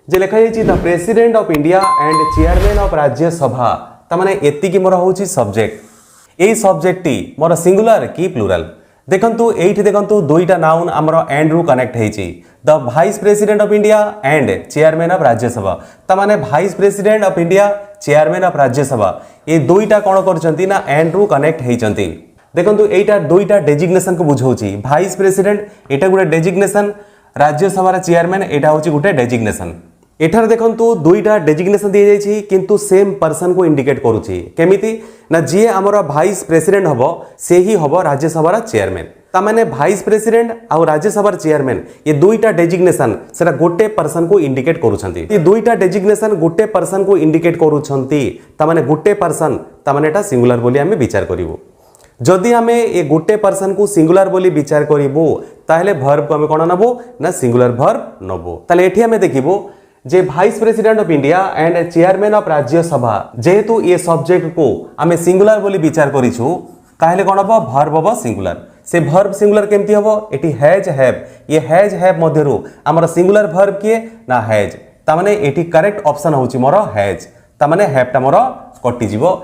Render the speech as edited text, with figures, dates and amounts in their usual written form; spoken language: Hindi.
जे लिखा जाइए the president of India and chairman of Rajya Sabha ताने एति की मोर होची सब्जेक्ट एई सब्जेक्ट टी मोर सिंगुलर की प्लूराल देखंतु एठी देखंतु दुईटा नाउन हमरो एंड रु कनेक्ट हेची the vice president of India and chairman of Rajya Sabha ताने vice president of India chairman of Rajya Sabha ये दुईटा कोन करचंती ना एंड रु कनेक्ट हेचंती देखंतु एटा दुईटा डेजिग्नेशन को बुझौची वाइस प्रेसिडेंट एटा गुटे डेजिग्नेशन राज्यसभा चेयरमैन एटा होची गुटे डेजिग्नेशन एठार देखंतु दुईटा डेजिग्नेशन दिए जाइछि किंतु सेम पर्सन को इंडिकेट करूछि केमिति ना जी हमर वाइस प्रेसिडेंट हबो से ही हबो राज्यसभा चेयरमैन तामाने वाइस प्रेसिडेंट आ राज्यसभा चेयरमैन ये दुईटा डेजिग्नेशन सेटा गोटे पर्सन को इंडिकेट करूछंती ये दुईटा डेजिग्नेशन गोटे पर्सन को इंडिकेट करूछंती तामाने गोटे पर्सन तामाने एटा सिंगुलर बोली हमें विचार करिवो जदि आमे ए गोटे पर्सन को सिंगुलर बोली विचार करिवो ताहले वर्ब को हमें कोन नबो ना सिंगुलर वर्ब नबो ताले एठी हमें देखिबो जे vice president of India and chairman of Rajya Sabha जेहेतु ये सब्जेक्ट को आमे सिंगुलर बोली विचार करिछु ताहले कोन हबो वर्ब हबो सिंगुलर से वर्ब सिंगुलर केमती हबो एटी हैज हैव ये हैज हैव मध्यरु हमर सिंगुलर वर्ब किए ना हैज ता माने एटी करेक्ट ऑप्शन होची मोर हैज ता माने हैव ता मोर कटि जीवो।